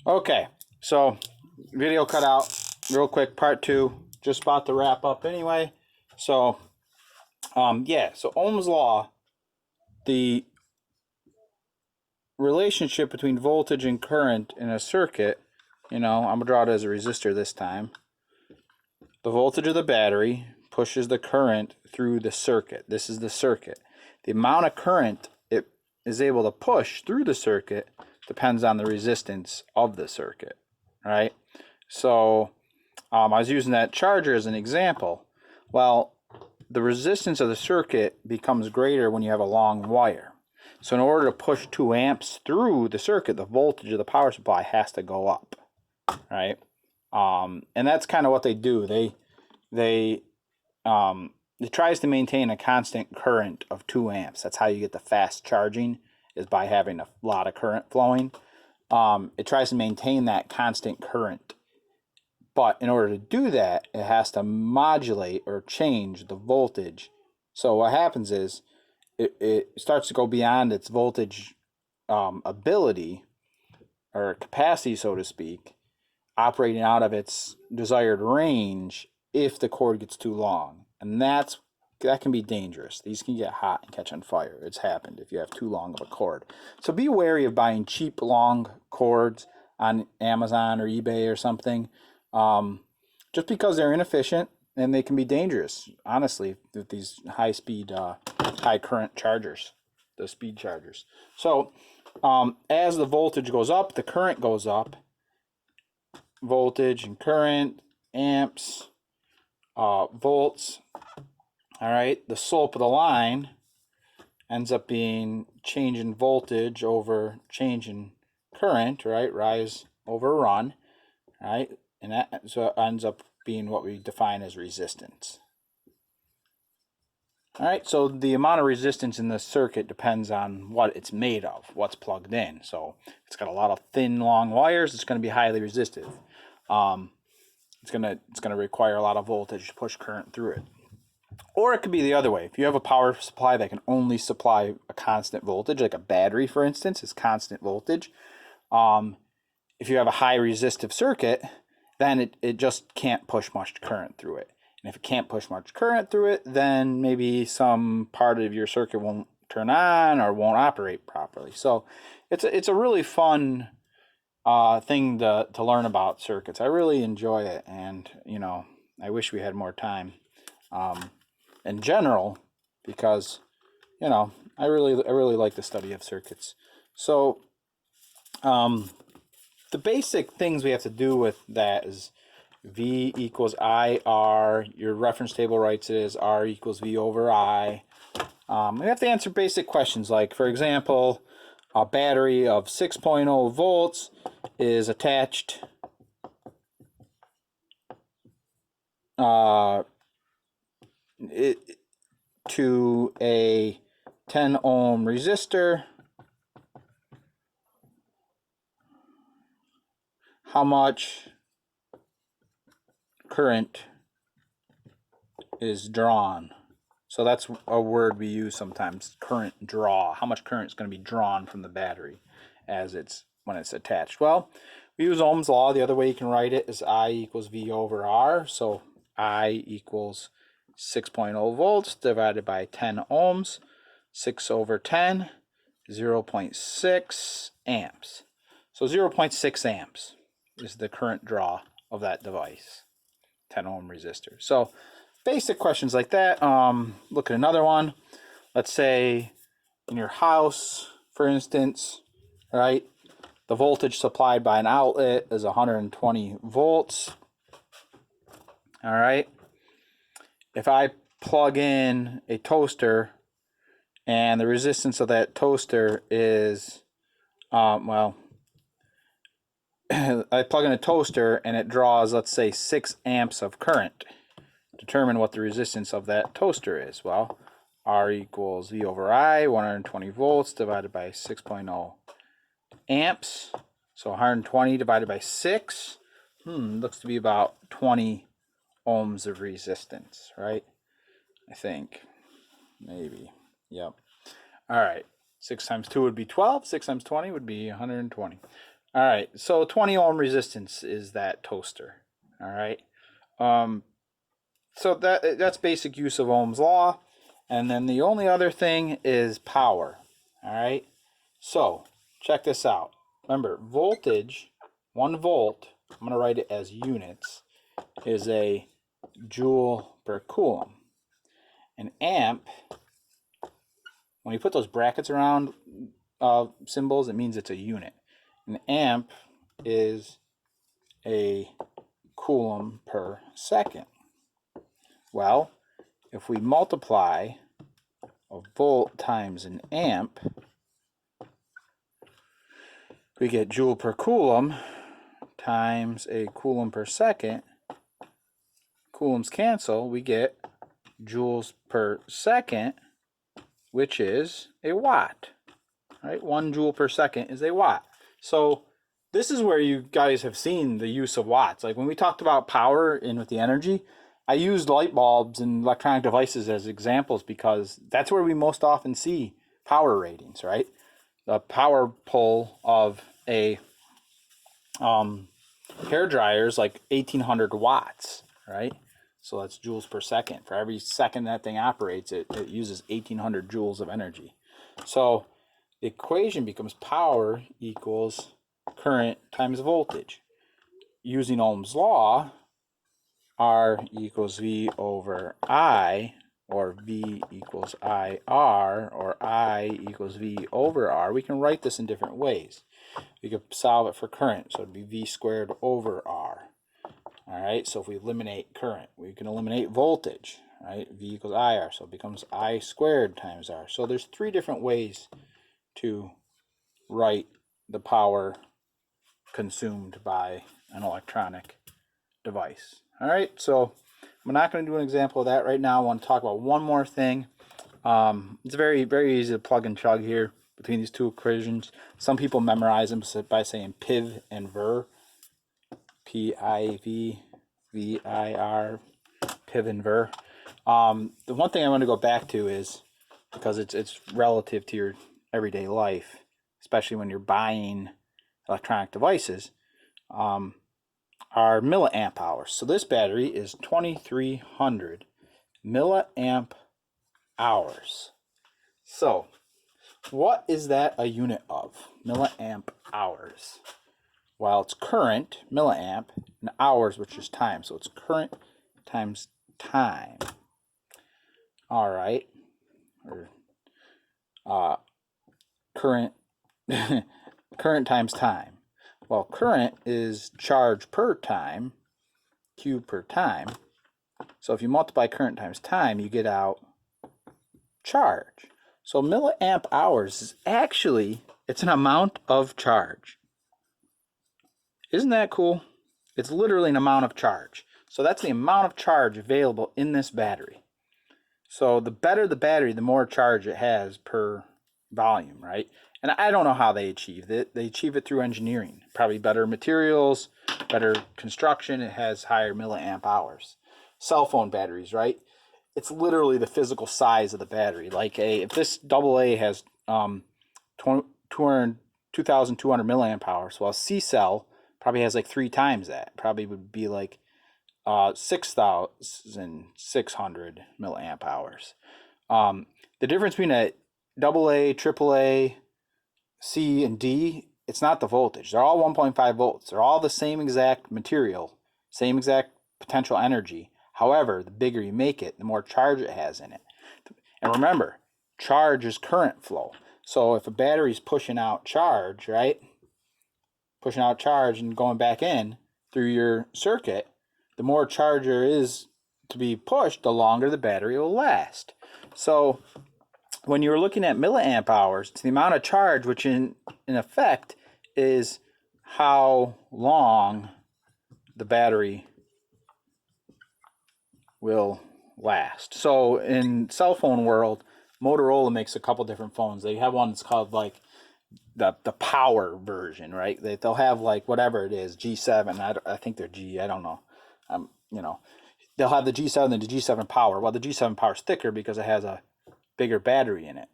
Okay, so video cut out real quick, part two, just about to wrap up anyway. So, yeah, so Ohm's Law, the relationship between voltage and current in a circuit, I'm going to draw it as a resistor this time. The voltage of the battery pushes the current through the circuit. This is the circuit. The amount of current it is able to push through the circuit depends on the resistance of the circuit, right? So I was using that charger as an example. Well, the resistance of the circuit becomes greater when you have a long wire. So in order to push 2 amps through the circuit, the voltage of the power supply has to go up, right? And that's kind of what they do. It tries to maintain a constant current of 2 amps. That's how you get the fast charging, is by having a lot of current flowing. It tries to maintain that constant current. But in order to do that, it has to modulate or change the voltage. So what happens is it starts to go beyond its voltage ability or capacity, so to speak, operating out of its desired range if the cord gets too long. And that can be dangerous. These can get hot and catch on fire. It's happened if you have too long of a cord. So be wary of buying cheap long cords on Amazon or eBay or something, just because they're inefficient and they can be dangerous, honestly, with these high speed, high current chargers, the speed chargers. So as the voltage goes up, the current goes up. Voltage and current, amps, volts. All right, the slope of the line ends up being change in voltage over change in current, right? Rise over run, right? And that so it ends up being what we define as resistance. All right, so the amount of resistance in this circuit depends on what it's made of, what's plugged in. So if it's got a lot of thin, long wires, it's going to be highly resistive. It's gonna require a lot of voltage to push current through it. Or it could be the other way. If you have a power supply that can only supply a constant voltage, like a battery, for instance, is constant voltage. If you have a high resistive circuit, then it just can't push much current through it. And if it can't push much current through it, then maybe some part of your circuit won't turn on or won't operate properly. So it's a really fun thing to learn about circuits. I really enjoy it, and I wish we had more time in general, because I really like the study of circuits. So the basic things we have to do with that is V equals IR. Your reference table writes it as R equals V over I. We have to answer basic questions like, for example, a battery of 6.0 volts is attached to a 10 ohm resistor. How much current is drawn? So that's a word we use sometimes, current draw. How much current is going to be drawn from the battery when it's attached? Well, we use Ohm's law. The other way you can write it is I equals V over R. So I equals 6.0 volts divided by 10 ohms. 6 over 10, 0.6 amps. So 0.6 amps is the current draw of that device, 10 ohm resistor. So basic questions like that. Look at another one. Let's say in your house, for instance, right, the voltage supplied by an outlet is 120 volts. All right. If I plug in a toaster and the resistance of that toaster is, I plug in a toaster and it draws, let's say, 6 amps of current. Determine what the resistance of that toaster is. Well, R equals V over I, 120 volts divided by 6.0 amps. So 120 divided by 6, looks to be about 20 ohms of resistance, right? I think. Maybe. Yep. All right. 6 times 2 would be 12. 6 times 20 would be 120. All right, so 20 ohm resistance is that toaster. All right. Um, so that's basic use of Ohm's law. And then the only other thing is power. All right. So check this out. Remember, voltage, 1 volt, I'm going to write it as units, is a joule per coulomb. An amp, when you put those brackets around symbols, it means it's a unit. An amp is a coulomb per second. Well, if we multiply a volt times an amp, we get joule per coulomb times a coulomb per second. Coulombs cancel, we get joules per second, which is a watt. Right? 1 joule per second is a watt. So this is where you guys have seen the use of watts. Like when we talked about power and with the energy, I used light bulbs and electronic devices as examples because that's where we most often see power ratings, right? The power pull of a hair dryer is like 1800 watts, right? So that's joules per second. For every second that thing operates, it uses 1800 joules of energy. So the equation becomes power equals current times voltage. Using Ohm's law, R equals V over I, or V equals IR, or I equals V over R. We can write this in different ways. We could solve it for current, so it'd be V squared over R. All right, so if we eliminate current, we can eliminate voltage, right? V equals IR, so it becomes I squared times R. So there's 3 different ways to write the power consumed by an electronic device. All right, so I'm not going to do an example of that right now. I want to talk about one more thing. It's very, very easy to plug and chug here between these 2 equations. Some people memorize them by saying PIV and VIR. P-I-V-V-I-R, PIV and VIR. The one thing I want to go back to is, because it's relative to your everyday life, especially when you're buying electronic devices, are milliamp hours. So this battery is 2300 milliamp hours. So what is that a unit of? Milliamp hours. Well, it's current, milliamp, and hours, which is time. So it's current times time. All right. Or current current times time. Well, current is charge per time, Q per time. So if you multiply current times time, you get out charge. So milliamp hours is actually, it's an amount of charge. Isn't that cool? It's literally an amount of charge. So that's the amount of charge available in this battery. So the better the battery, the more charge it has per volume, right? And I don't know how they achieved it. They achieve it through engineering. Probably better materials, better construction. It has higher milliamp hours. Cell phone batteries, right? It's literally the physical size of the battery. Like if this AA has 2,200 milliamp hours, well, a C cell probably has like 3 times that. Probably would be like 6,600 milliamp hours. The difference between a AA, AAA, C, and D, it's not the voltage. They're all 1.5 volts. They're all the same exact material, same exact potential energy. However, the bigger you make it, the more charge it has in it. And remember, charge is current flow. So if a battery's pushing out charge, right? Pushing out charge and going back in through your circuit, the more charge there is to be pushed, the longer the battery will last. So when you're looking at milliamp hours, it's the amount of charge, which in effect is how long the battery will last. So in cell phone world, Motorola makes a couple different phones. They have one that's called like the power version, right? They'll have like whatever it is, G7. I think they're G. I don't know. They'll have the G7 and the G7 Power. Well, the G7 Power is thicker because it has a bigger battery in it,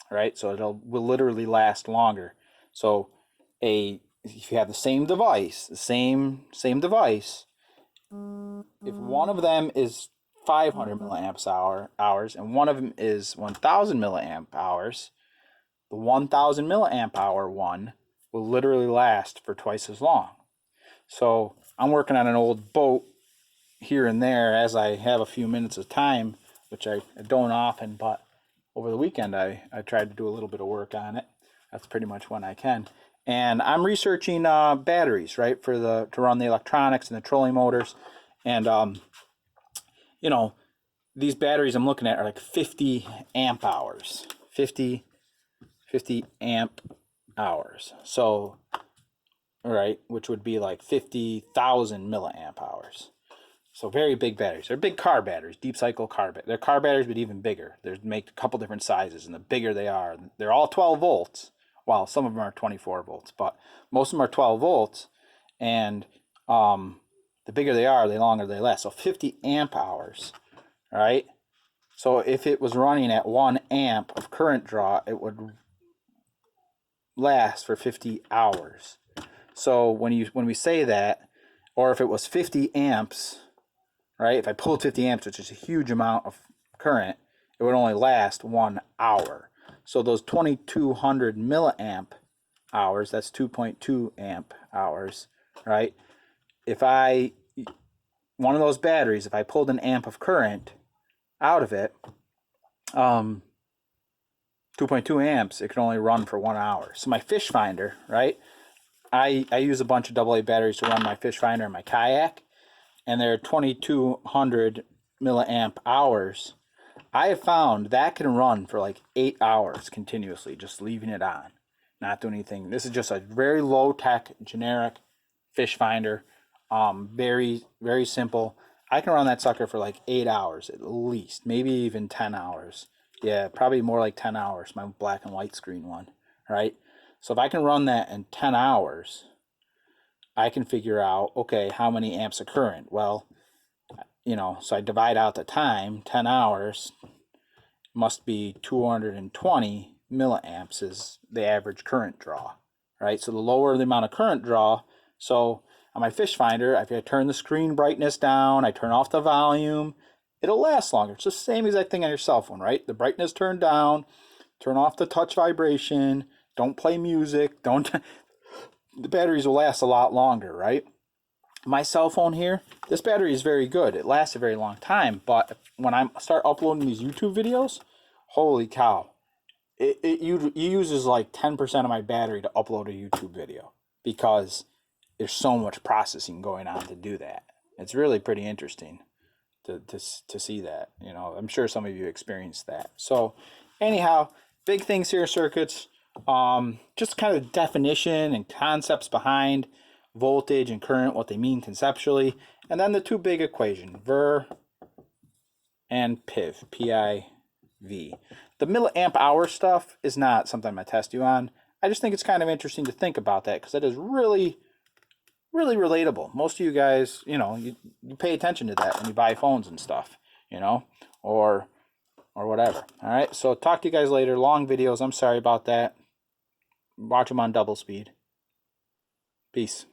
right? So will literally last longer. So a if you have the same device, if one of them is 500 milliamps hours and one of them is 1000 milliamp hours, the 1000 milliamp hour one will literally last for twice as long. So I'm working on an old boat here and there as I have a few minutes of time, which I don't often, but over the weekend I tried to do a little bit of work on it. That's pretty much when I can. And I'm researching batteries, right, for to run the electronics and the trolling motors. And you know, these batteries I'm looking at are like 50 amp hours. 50 amp hours. So, right, which would be like 50,000 milliamp hours. So very big batteries. They're big car batteries, deep cycle car batteries. They're car batteries, but even bigger. They're made a couple different sizes, and the bigger they are, they're all 12 volts. Well, some of them are 24 volts, but most of them are 12 volts. And the bigger they are, the longer they last. So 50 amp hours, right? So if it was running at 1 amp of current draw, it would last for 50 hours. So when we say that, or if it was 50 amps, right? If I pulled 50 amps, which is a huge amount of current, it would only last 1 hour. So those 2200 milliamp hours, that's 2.2 amp hours, right? If one of those batteries, if I pulled an amp of current out of it, 2.2 amps, it can only run for 1 hour. So my fish finder, right? I use a bunch of AA batteries to run my fish finder and my kayak, and they're 2200 milliamp hours. I have found that can run for like 8 hours continuously, just leaving it on, not doing anything. This is just a very low tech, generic fish finder. Very, very simple. I can run that sucker for like 8 hours at least, maybe even 10 hours. Yeah, probably more like 10 hours, my black and white screen one, right? So if I can run that in 10 hours, I can figure out, okay, how many amps of current? Well, so I divide out the time, 10 hours must be 220 milliamps is the average current draw, right? So the lower the amount of current draw, so on my fish finder, if I turn the screen brightness down, I turn off the volume, it'll last longer. It's the same exact thing on your cell phone, right? The brightness turned down, turn off the touch vibration, don't play music, the batteries will last a lot longer, right? My cell phone here, this battery is very good. It lasts a very long time, but when I start uploading these YouTube videos, holy cow, it uses like 10% of my battery to upload a YouTube video because there's so much processing going on to do that. It's really pretty interesting to see that. I'm sure some of you experienced that. So anyhow, big things here, circuits. Just kind of definition and concepts behind voltage and current, what they mean conceptually, and then the two big equations, Ver and PIV, P-I-V. The milliamp hour stuff is not something I'm going to test you on. I just think it's kind of interesting to think about that because it is really, really relatable. Most of you guys, you pay attention to that when you buy phones and stuff, or whatever. All right, so talk to you guys later. Long videos, I'm sorry about that. Watch them on double speed. Peace.